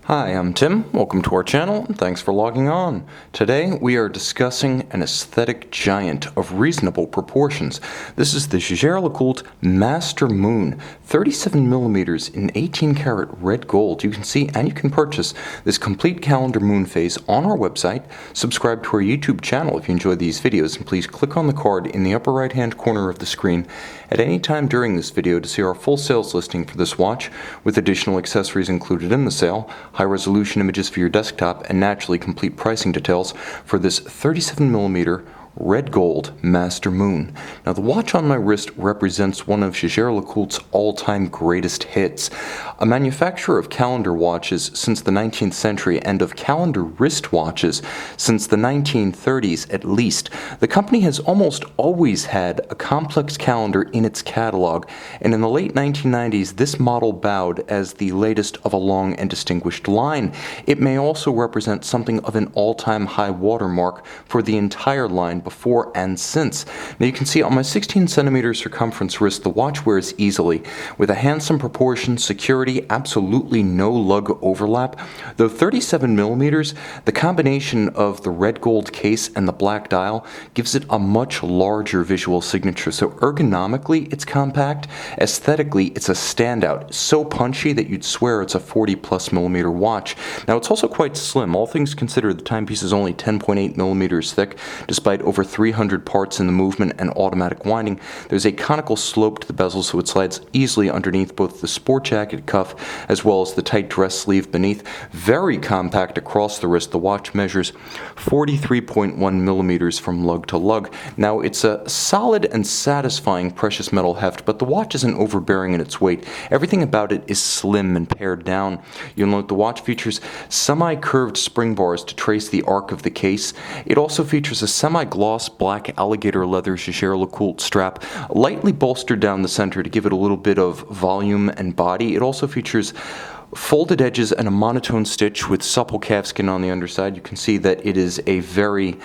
Hi, I'm Tim. Welcome to our channel, and thanks for logging on. Today, we are discussing an aesthetic giant of reasonable proportions. This is the Jaeger-LeCoultre Master Moon, 37mm in 18-karat red gold. You can see and you can purchase this complete calendar moon phase on our website. Subscribe to our YouTube channel if you enjoy these videos, and please click on the card in the upper right-hand corner of the screen at any time during this video to see our full sales listing for this watch, with additional accessories included in the sale, high-resolution images for your desktop, and naturally complete pricing details for this 37mm red gold Master Moon. Now, the watch on my wrist represents one of Jaeger-LeCoultre's all-time greatest hits. A manufacturer of calendar watches since the 19th century and of calendar wristwatches since the 1930s at least, the company has almost always had a complex calendar in its catalog, and in the late 1990s this model bowed as the latest of a long and distinguished line. It may also represent something of an all-time high watermark for the entire line before and since. Now, you can see on my 16cm circumference wrist, the watch wears easily, with a handsome proportion, security, absolutely no lug overlap. Though 37mm, the combination of the red gold case and the black dial gives it a much larger visual signature. So ergonomically, it's compact. Aesthetically, it's a standout. So punchy that you'd swear it's a 40+mm watch. Now, it's also quite slim. All things considered, the timepiece is only 10.8mm thick, despite over 300 parts in the movement and automatic winding. There's a conical slope to the bezel, so it slides easily underneath both the sport jacket cuff as well as the tight dress sleeve beneath. Very compact across the wrist. The watch measures 43.1mm from lug to lug. Now, it's a solid and satisfying precious metal heft, but the watch isn't overbearing in its weight. Everything about it is slim and pared down. You'll note the watch features semi-curved spring bars to trace the arc of the case. It also features a semi-gloss black alligator leather Jaeger-LeCoultre strap, lightly bolstered down the center to give it a little bit of volume and body. It also features folded edges and a monotone stitch with supple calfskin on the underside. You can see that it is a very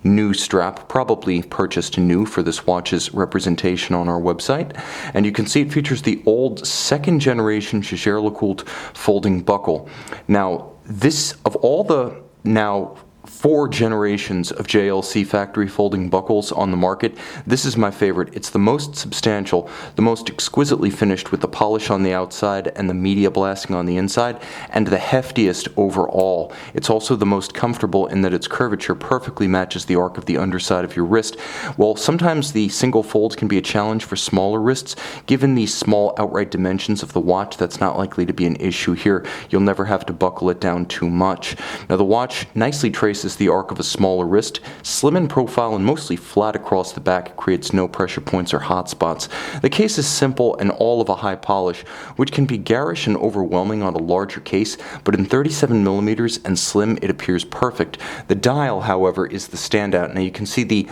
new strap, probably purchased new for this watch's representation on our website. And you can see it features the old second generation Jaeger-LeCoultre folding buckle. Now, this, of all the now 4 generations of JLC factory folding buckles on the market, this is my favorite. It's the most substantial, the most exquisitely finished with the polish on the outside and the media blasting on the inside, and the heftiest overall. It's also the most comfortable in that its curvature perfectly matches the arc of the underside of your wrist. While sometimes the single fold can be a challenge for smaller wrists, given the small outright dimensions of the watch, that's not likely to be an issue here. You'll never have to buckle it down too much. Now, the watch nicely traces the arc of a smaller wrist, slim in profile and mostly flat across the back. It creates no pressure points or hot spots. The case is simple and all of a high polish, which can be garish and overwhelming on a larger case, but in 37mm and slim, it appears perfect. The dial, however, is the standout. Now, you can see the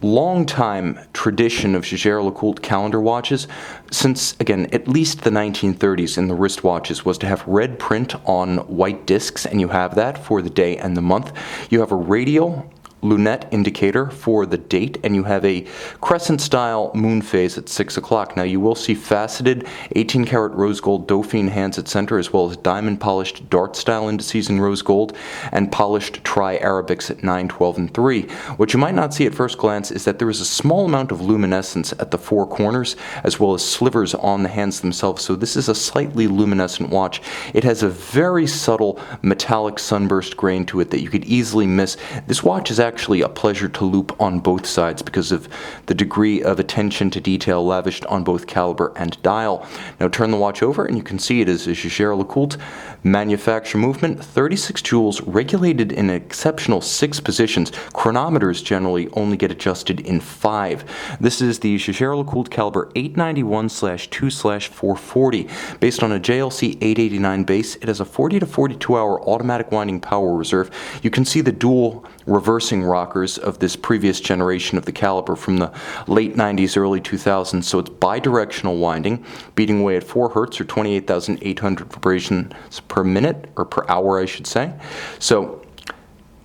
long-time tradition of Jaeger-LeCoultre calendar watches, since, again, at least the 1930s in the wristwatches, was to have red print on white discs, and you have that for the day and the month. You have a radial lunette indicator for the date, and you have a crescent-style moon phase at 6 o'clock. Now, you will see faceted 18-karat rose gold Dauphine hands at center, as well as diamond-polished dart-style indices in rose gold, and polished tri-arabics at 9, 12, and 3. What you might not see at first glance is that there is a small amount of luminescence at the 4 corners, as well as slivers on the hands themselves, so this is a slightly luminescent watch. It has a very subtle metallic sunburst grain to it that you could easily miss. This watch is actually a pleasure to loop on both sides because of the degree of attention to detail lavished on both caliber and dial. Now, turn the watch over and you can see it is a Jaeger-LeCoultre manufacture movement, 36 jewels, regulated in an exceptional 6 positions. Chronometers generally only get adjusted in 5. This is the Jaeger-LeCoultre caliber 891/2/440. Based on a JLC 889 base, it has a 40 to 42 hour automatic winding power reserve. You can see the dual reversing rockers of this previous generation of the caliber from the late 90s, early 2000s, so it's bidirectional winding, beating away at 4 Hz or 28,800 vibrations per minute, or per hour I should say. So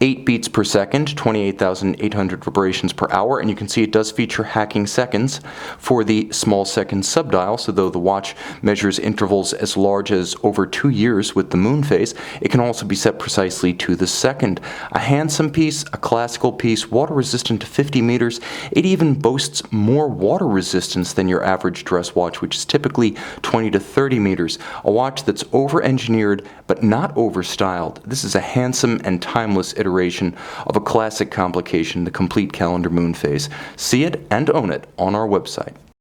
8 beats per second, 28,800 vibrations per hour, and you can see it does feature hacking seconds for the small second subdial, so though the watch measures intervals as large as over 2 years with the moon phase, it can also be set precisely to the second. A handsome piece, a classical piece, water resistant to 50 meters. It even boasts more water resistance than your average dress watch, which is typically 20 to 30 meters. A watch that's over-engineered but not over-styled. This is a handsome and timeless iteration of a classic complication, the complete calendar moon phase. See it and own it on our website.